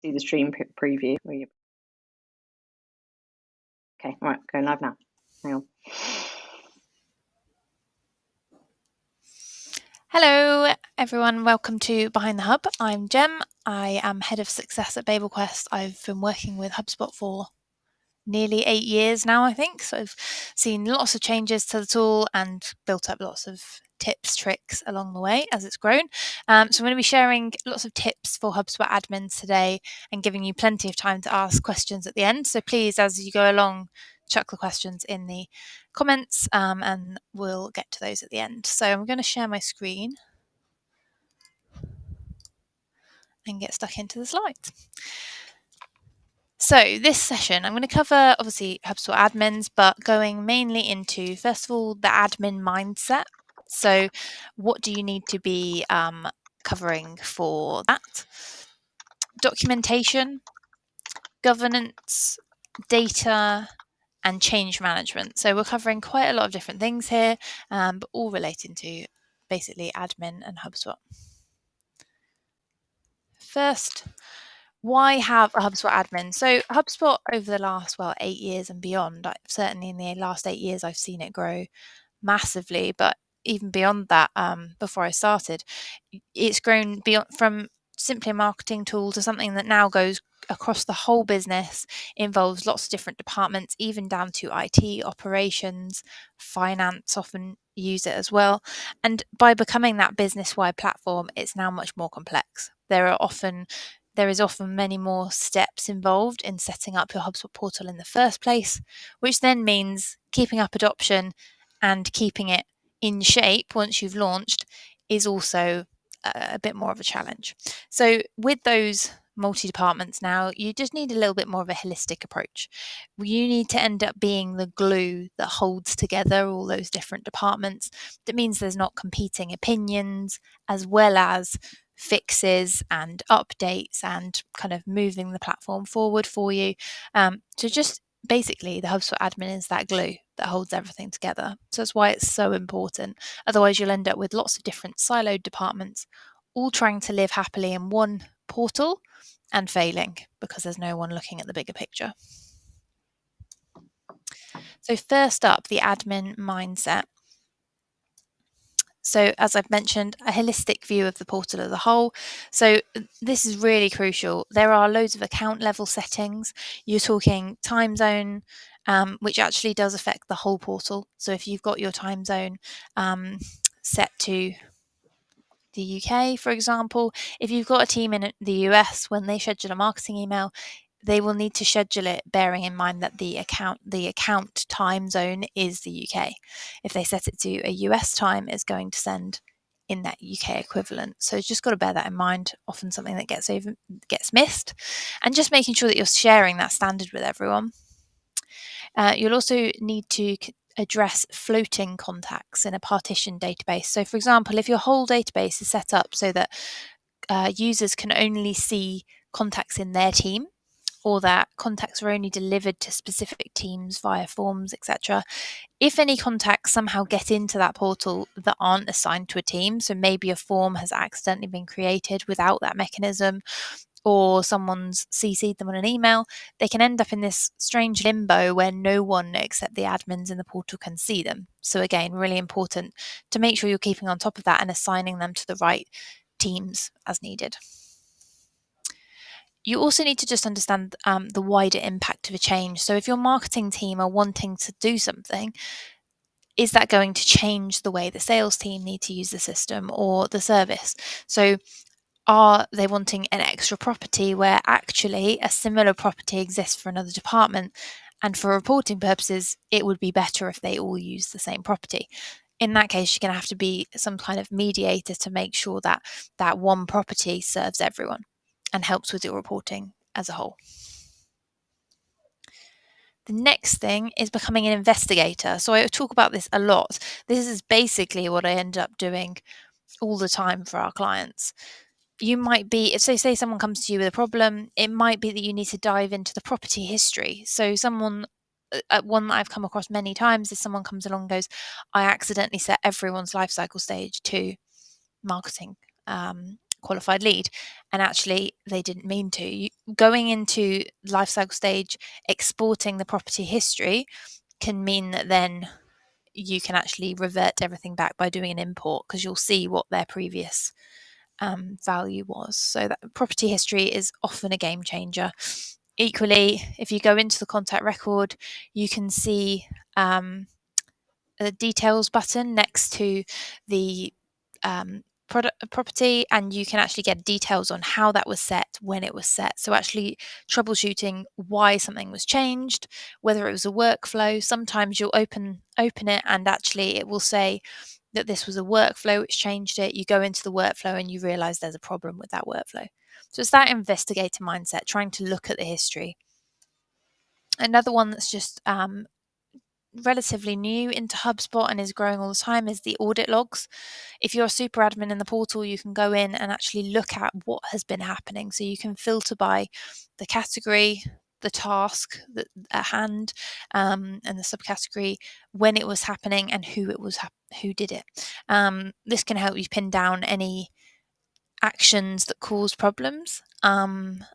see the stream preview. Okay, all right, going live now. Hang on. Hello, everyone. Welcome to Behind the Hub. I'm Jem. I am Head of Success at Babelquest. I've been working with HubSpot for nearly 8 years now, I think. So I've seen lots of changes to the tool and built up lots of tips, tricks along the way as it's grown. So I'm going to be sharing lots of tips for HubSpot admins today and giving you plenty of time to ask questions at the end. So please, as you go along, chuck the questions in the comments and we'll get to those at the end. So I'm going to share my screen and get stuck into the slides. So this session, I'm going to cover obviously HubSpot admins, but going mainly into, first of all, the admin mindset. So what do you need to be covering for that? Documentation, governance, data, and change management. So we're covering quite a lot of different things here, but all relating to basically admin and HubSpot. First, why have a HubSpot admin? So HubSpot over the last, 8 years and beyond, certainly in the last 8 years, I've seen it grow massively, but even beyond that, before I started, it's grown beyond from simply a marketing tool to something that now goes across the whole business, involves lots of different departments, even down to IT, operations, finance often use it as well. And by becoming that business-wide platform, it's now much more complex. There is often many more steps involved in setting up your HubSpot portal in the first place, which then means keeping up adoption and keeping it in shape once you've launched is also a bit more of a challenge. So with those multi-departments now, you just need a little bit more of a holistic approach. You need to end up being the glue that holds together all those different departments. That means there's not competing opinions, as well as fixes and updates and kind of moving the platform forward for you. So just basically the HubSpot admin is that glue that holds everything together. So that's why it's so important. Otherwise, you'll end up with lots of different siloed departments, all trying to live happily in one portal and failing because there's no one looking at the bigger picture. So first up, the admin mindset. So as I've mentioned, a holistic view of the portal as a whole. So this is really crucial. There are loads of account level settings. You're talking time zone, which actually does affect the whole portal. So if you've got your time zone set to the UK, for example, if you've got a team in the US, when they schedule a marketing email, they will need to schedule it bearing in mind that the account time zone is the UK. If they set it to a US time, it's going to send in that UK equivalent. So just got to bear that in mind. Often something that gets missed, and just making sure that you're sharing that standard with everyone. You'll also need to address floating contacts in a partition database. So for example, if your whole database is set up so that users can only see contacts in their team, or that contacts are only delivered to specific teams via forms, etc. If any contacts somehow get into that portal that aren't assigned to a team, so maybe a form has accidentally been created without that mechanism, or someone's CC'd them on an email, they can end up in this strange limbo where no one except the admins in the portal can see them. So again, really important to make sure you're keeping on top of that and assigning them to the right teams as needed. You also need to just understand the wider impact of a change. So if your marketing team are wanting to do something, is that going to change the way the sales team need to use the system or the service? So are they wanting an extra property where actually a similar property exists for another department, and for reporting purposes, it would be better if they all use the same property? In that case, you're going to have to be some kind of mediator to make sure that that one property serves everyone and helps with your reporting as a whole. The next thing is becoming an investigator. So I talk about this a lot. This is basically what I end up doing all the time for our clients. You might be, so say someone comes to you with a problem, it might be that you need to dive into the property history. So one that I've come across many times is someone comes along and goes, I accidentally set everyone's life cycle stage to marketing qualified lead, and actually they didn't mean to. Going into lifecycle stage, exporting the property history can mean that then you can actually revert everything back by doing an import, because you'll see what their previous value was. So that property history is often a game changer. Equally, if you go into the contact record, you can see a details button next to the property, and you can actually get details on how that was set, when it was set. So actually troubleshooting why something was changed, whether it was a workflow. Sometimes you'll open it and actually it will say that this was a workflow which changed it. You go into the workflow and you realize there's a problem with that workflow. So it's that investigator mindset, trying to look at the history. Another one that's just relatively new into HubSpot and is growing all the time is the audit logs. If you're a super admin in the portal, you can go in and actually look at what has been happening. So you can filter by the category, the task at hand, and the subcategory, when it was happening and who it was, who did it. This can help you pin down any actions that cause problems. And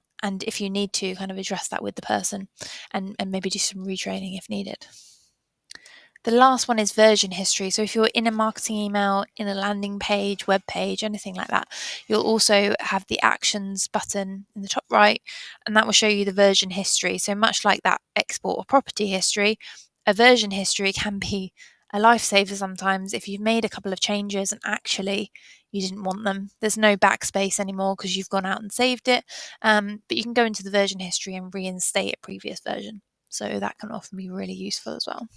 if you need to, kind of address that with the person and maybe do some retraining if needed. The last one is version history. So if you're in a marketing email, in a landing page, web page, anything like that, you'll also have the actions button in the top right, and that will show you the version history. So much like that export or property history, a version history can be a lifesaver sometimes if you've made a couple of changes and actually you didn't want them. There's no backspace anymore because you've gone out and saved it, but you can go into the version history and reinstate a previous version. So that can often be really useful as well.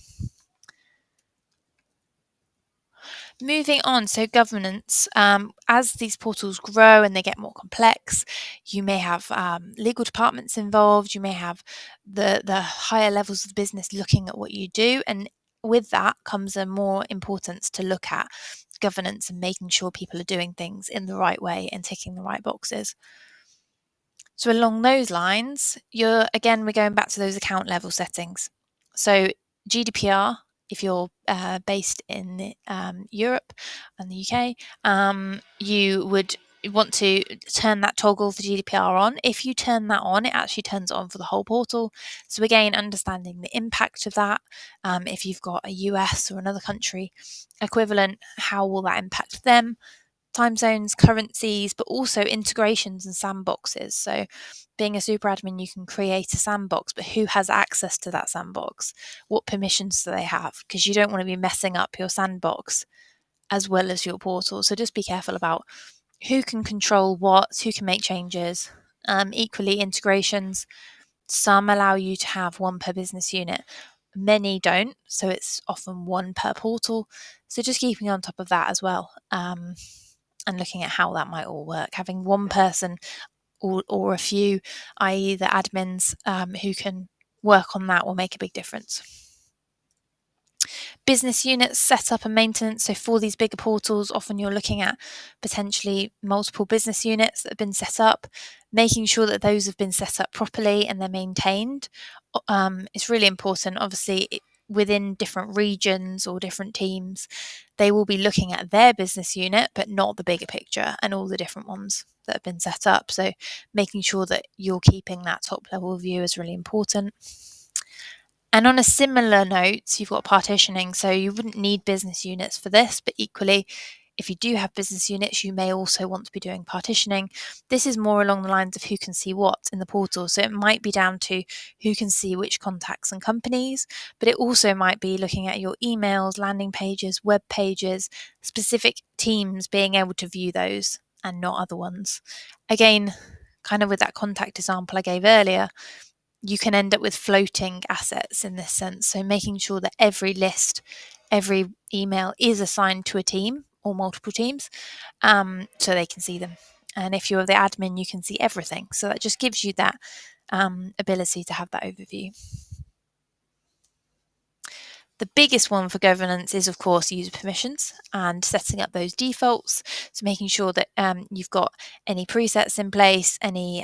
Moving on, so governance. As these portals grow and they get more complex, you may have legal departments involved, you may have the higher levels of business looking at what you do, and with that comes a more importance to look at governance and making sure people are doing things in the right way and ticking the right boxes. So along those lines, we're going back to those account level settings. So GDPR, if you're based in Europe and the UK, you would want to turn that toggle for GDPR on. If you turn that on, it actually turns it on for the whole portal. So again, understanding the impact of that. If you've got a US or another country equivalent, how will that impact them? Time zones, currencies, but also integrations and sandboxes. So being a super admin, you can create a sandbox, but who has access to that sandbox? What permissions do they have? Because you don't want to be messing up your sandbox as well as your portal. So just be careful about who can control what, who can make changes. Equally, integrations, some allow you to have one per business unit. Many don't, so it's often one per portal. So just keeping on top of that as well. And looking at how that might all work. Having one person or a few, i.e. the admins, who can work on that will make a big difference. Business units set up and maintenance. So for these bigger portals, often you're looking at potentially multiple business units that have been set up, making sure that those have been set up properly and they're maintained. It's really important. Obviously, within different regions or different teams, they will be looking at their business unit, but not the bigger picture and all the different ones that have been set up. So making sure that you're keeping that top level view is really important. And on a similar note, you've got partitioning. So you wouldn't need business units for this, but equally, if you do have business units, you may also want to be doing partitioning. This is more along the lines of who can see what in the portal. So it might be down to who can see which contacts and companies, but it also might be looking at your emails, landing pages, web pages, specific teams being able to view those and not other ones. Again, kind of with that contact example I gave earlier, you can end up with floating assets in this sense. So making sure that every list, every email is assigned to a team or multiple teams, so they can see them. And if you're the admin, you can see everything. So that just gives you that ability to have that overview. The biggest one for governance is, of course, user permissions and setting up those defaults. So making sure that you've got any presets in place, any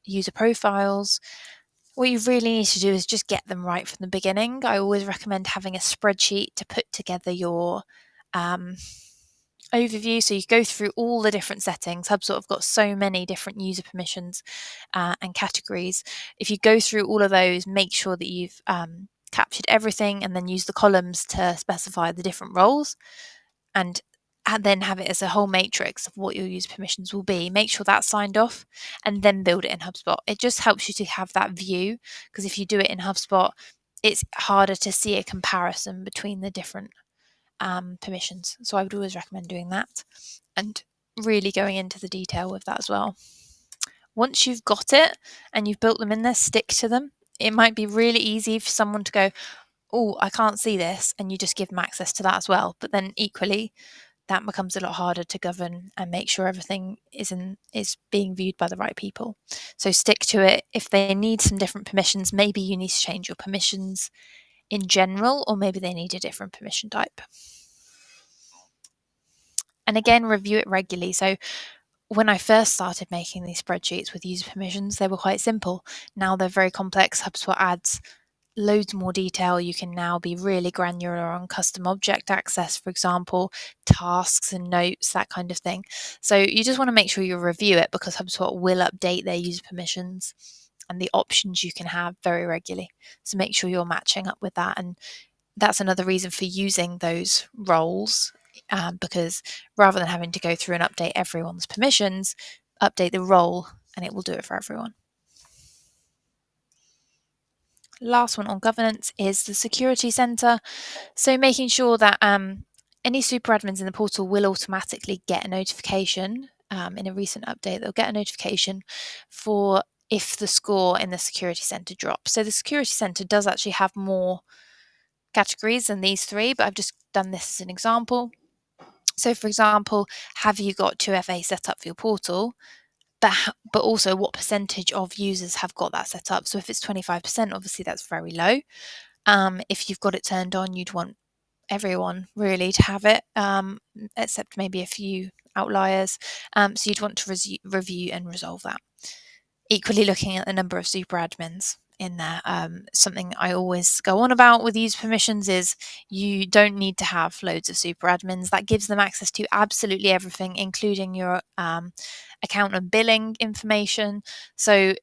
user profiles. What you really need to do is just get them right from the beginning. I always recommend having a spreadsheet to put together your overview. So you go through all the different settings. HubSpot have got so many different user permissions and categories. If you go through all of those, make sure that you've captured everything, and then use the columns to specify the different roles, and then have it as a whole matrix of what your user permissions will be. Make sure that's signed off, and then build it in HubSpot. It just helps you to have that view, because if you do it in HubSpot, it's harder to see a comparison between the different permissions. So I would always recommend doing that and really going into the detail with that as well. Once you've got it and you've built them in there, stick to them. It might be really easy for someone to go, oh, I can't see this, and you just give them access to that as well. But then equally, that becomes a lot harder to govern and make sure everything is being viewed by the right people. So stick to it. If they need some different permissions, maybe you need to change your permissions in general, or maybe they need a different permission type. And again, review it regularly. So when I first started making these spreadsheets with user permissions, they were quite simple. Now they're very complex. HubSpot adds loads more detail. You can now be really granular on custom object access, for example, tasks and notes, that kind of thing. So you just want to make sure you review it, because HubSpot will update their user permissions and the options you can have very regularly. So make sure you're matching up with that. And that's another reason for using those roles, because rather than having to go through and update everyone's permissions, update the role and it will do it for everyone. Last one on governance is the security center. So making sure that any super admins in the portal will automatically get a notification. In a recent update, they'll get a notification for if the score in the security center drops. So the security center does actually have more categories than these three, but I've just done this as an example. So for example, have you got 2FA set up for your portal? But also what percentage of users have got that set up? So if it's 25%, obviously that's very low. If you've got it turned on, you'd want everyone really to have it, except maybe a few outliers. So you'd want to review and resolve that. Equally, looking at the number of super admins in there. Something I always go on about with user permissions is you don't need to have loads of super admins. That gives them access to absolutely everything, including your account and billing information. So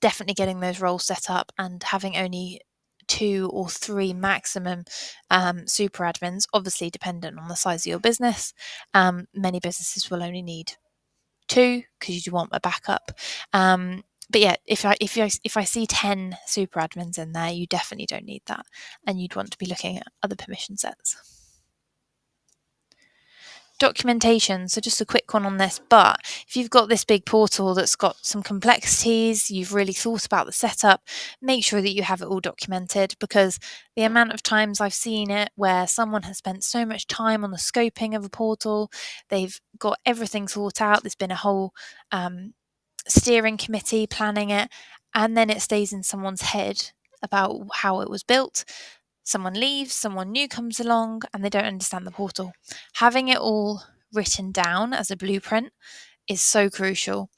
definitely getting those roles set up and having only 2 or 3 maximum super admins, obviously dependent on the size of your business. Many businesses will only need 2 because you want a backup. But yeah, if I see 10 super admins in there, you definitely don't need that, and you'd want to be looking at other permission sets. Documentation. So just a quick one on this, but if you've got this big portal that's got some complexities, you've really thought about the setup, make sure that you have it all documented, because the amount of times I've seen it where someone has spent so much time on the scoping of a portal, they've got everything thought out, there's been a whole steering committee planning it, and then it stays in someone's head about how it was built. Someone leaves, someone new comes along, and they don't understand the portal. Having it all written down as a blueprint is so crucial.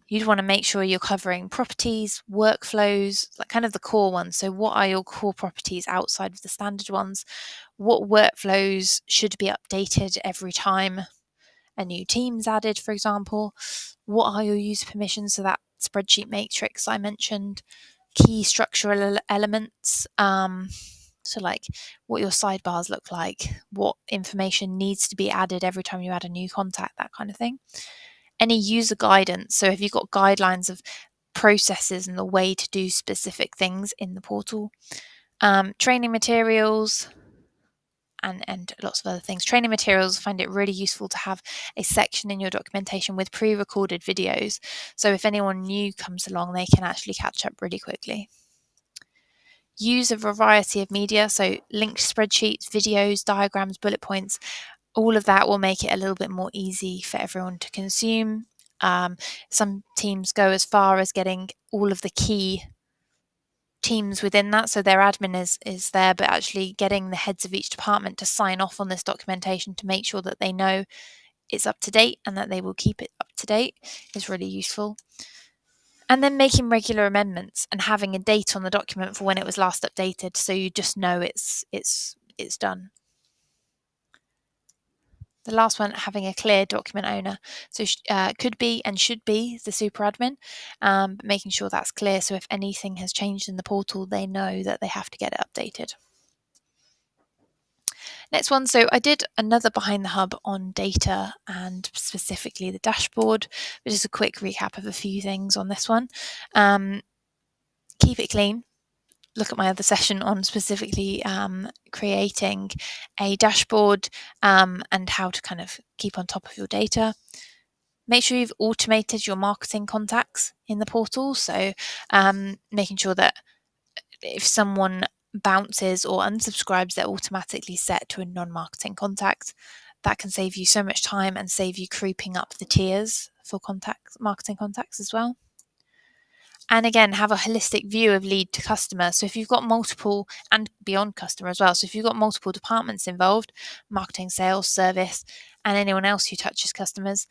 You'd want to make sure you're covering properties, workflows, like kind of the core ones. So what are your core properties outside of the standard ones? What workflows should be updated every time a new team's added, for example? What are your user permissions? So that spreadsheet matrix I mentioned. Key structural elements, so like what your sidebars look like, what information needs to be added every time you add a new contact, that kind of thing. Any user guidance, so have you got guidelines of processes and the way to do specific things in the portal? Training materials and lots of other things. Training materials, I find it really useful to have a section in your documentation with pre-recorded videos, so if anyone new comes along, they can actually catch up really quickly. Use a variety of media, so linked spreadsheets, videos, diagrams, bullet points. All of that will make it a little bit more easy for everyone to consume. Some teams go as far as getting all of the key teams within that, so their admin is there, but actually getting the heads of each department to sign off on this documentation to make sure that they know it's up to date and that they will keep it up to date is really useful. And then making regular amendments and having a date on the document for when it was last updated, so you just know it's done. The last one, having a clear document owner. So could be and should be the super admin, but making sure that's clear. So if anything has changed in the portal, they know that they have to get it updated. Next one, so I did another Behind the Hub on data and specifically the dashboard, but just a quick recap of a few things on this one. Keep it clean. Look at my other session on specifically creating a dashboard and how to kind of keep on top of your data. Make sure you've automated your marketing contacts in the portal. So making sure that if someone bounces or unsubscribes, they're automatically set to a non-marketing contact. That can save you so much time and save you creeping up the tiers for marketing contacts as well. And again, have a holistic view of lead to customer. So if you've got multiple, and beyond customer as well, so if you've got multiple departments involved, marketing, sales, service, and anyone else who touches customers,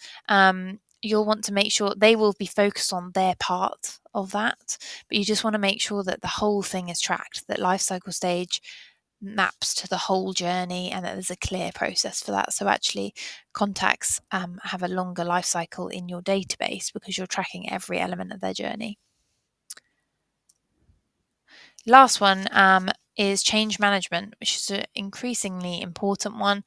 you'll want to make sure they will be focused on their part of that, but you just want to make sure that the whole thing is tracked, that life cycle stage maps to the whole journey, and that there's a clear process for that. So actually contacts have a longer life cycle in your database because you're tracking every element of their journey. Last one is change management, which is an increasingly important one.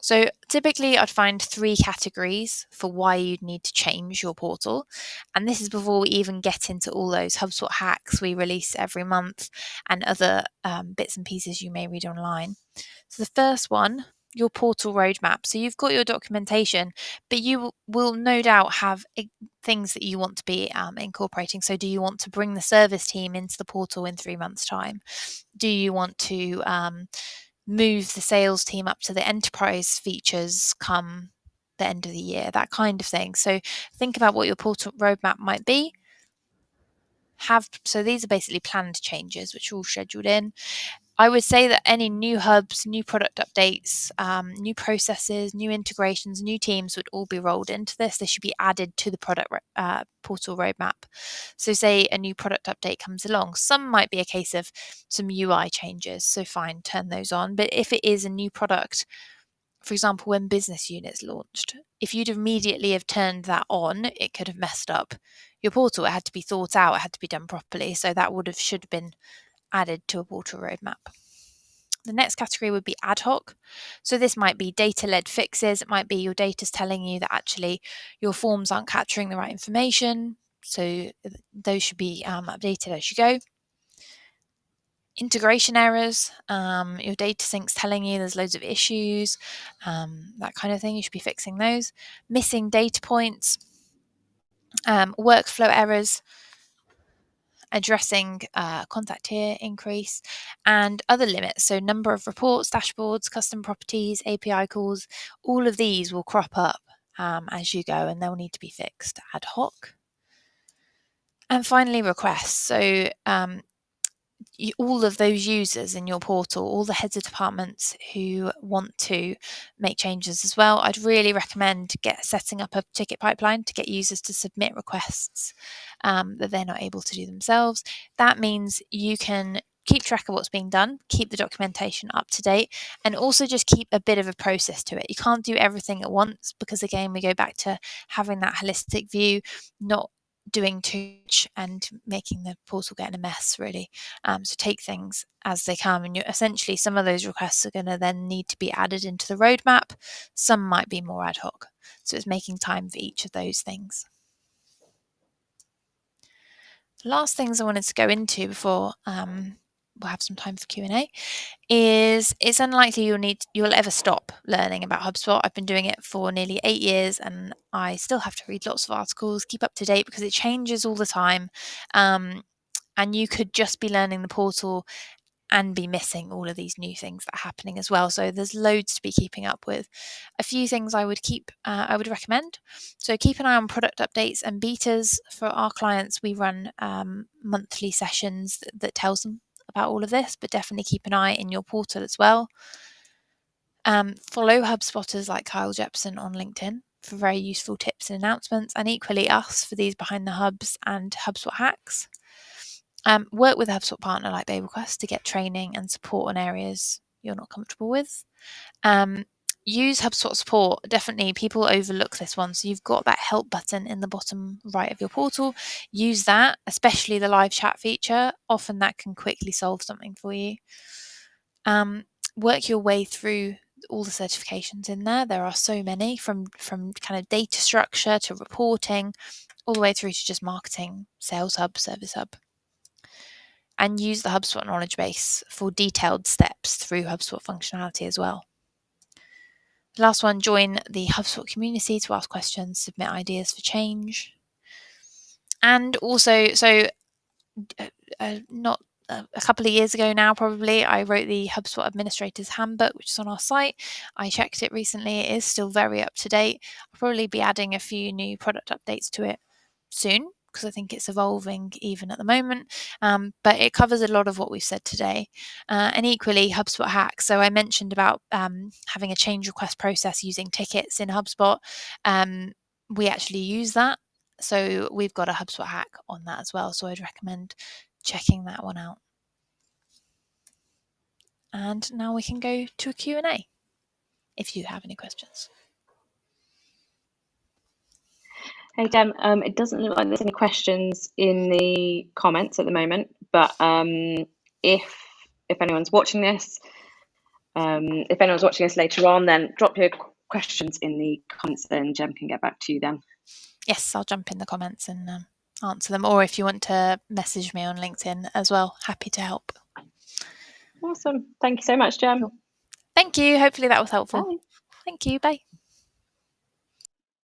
So typically I'd find 3 categories for why you'd need to change your portal. And this is before we even get into all those HubSpot hacks we release every month and other bits and pieces you may read online. So the first one, your portal roadmap. So you've got your documentation, but you will no doubt have things that you want to be incorporating. So do you want to bring the service team into the portal in 3 months' time? Do you want to move the sales team up to the enterprise features come the end of the year? That kind of thing. So think about what your portal roadmap might be. So these are basically planned changes, which are all scheduled in. I would say that any new hubs, new product updates, new processes, new integrations, new teams would all be rolled into this. They should be added to the product portal roadmap. So say a new product update comes along. Some might be a case of some UI changes. So fine, turn those on. But if it is a new product, for example, when business units launched, if you'd immediately have turned that on, it could have messed up your portal. It had to be thought out. It had to be done properly. So that should have been added to a portal roadmap. The next category would be ad hoc. So this might be data-led fixes. It might be your data's telling you that actually your forms aren't capturing the right information. So those should be updated as you go. Integration errors, your data sync's telling you there's loads of issues, that kind of thing. You should be fixing those. Missing data points, workflow errors, addressing contact tier increase, and other limits. So number of reports, dashboards, custom properties, API calls, all of these will crop up as you go, and they'll need to be fixed ad hoc. And finally, requests. So all of those users in your portal, all the heads of departments who want to make changes as well, I'd really recommend setting up a ticket pipeline to get users to submit requests that they're not able to do themselves. That means you can keep track of what's being done, keep the documentation up to date, and also just keep a bit of a process to it. You can't do everything at once because, again, we go back to having that holistic view, not doing too much and making the portal get in a mess, really. So take things as they come, and essentially some of those requests are going to then need to be added into the roadmap. Some might be more ad hoc. So it's making time for each of those things. The last things I wanted to go into before we'll have some time for Q&A is it's unlikely you'll ever stop learning about HubSpot. I've been doing it for nearly 8 years and I still have to read lots of articles, keep up to date because it changes all the time. And you could just be learning the portal and be missing all of these new things that are happening as well. So there's loads to be keeping up with. A few things I would recommend. So keep an eye on product updates and betas. For our clients, we run monthly sessions that tells them about all of this, but definitely keep an eye in your portal as well. Follow HubSpotters like Kyle Jepson on LinkedIn for very useful tips and announcements, and equally us for these behind the hubs and HubSpot hacks. Work with a HubSpot partner like Babelquest to get training and support on areas you're not comfortable with. use HubSpot support. Definitely, people overlook this one. So you've got that help button in the bottom right of your portal. Use that, especially the live chat feature. Often that can quickly solve something for you. Work your way through all the certifications in there. There are so many, from kind of data structure to reporting, all the way through to just marketing, Sales Hub, Service Hub. And use the HubSpot knowledge base for detailed steps through HubSpot functionality as well. The last one, join the HubSpot community to ask questions, submit ideas for change. And also, not a couple of years ago now, probably, I wrote the HubSpot Administrator's Handbook, which is on our site. I checked it recently. It is still very up to date. I'll probably be adding a few new product updates to it soon, because I think it's evolving even at the moment. But it covers a lot of what we've said today. And equally, HubSpot hacks. So I mentioned about having a change request process using tickets in HubSpot. We actually use that. So we've got a HubSpot hack on that as well. So I'd recommend checking that one out. And now we can go to a Q&A if you have any questions. Hey, Dem, it doesn't look like there's any questions in the comments at the moment, but if anyone's watching this, later on, then drop your questions in the comments and Jem can get back to you then. Yes, I'll jump in the comments and answer them. Or if you want to message me on LinkedIn as well, happy to help. Awesome. Thank you so much, Jem. Cool. Thank you. Hopefully that was helpful. Bye. Thank you. Bye.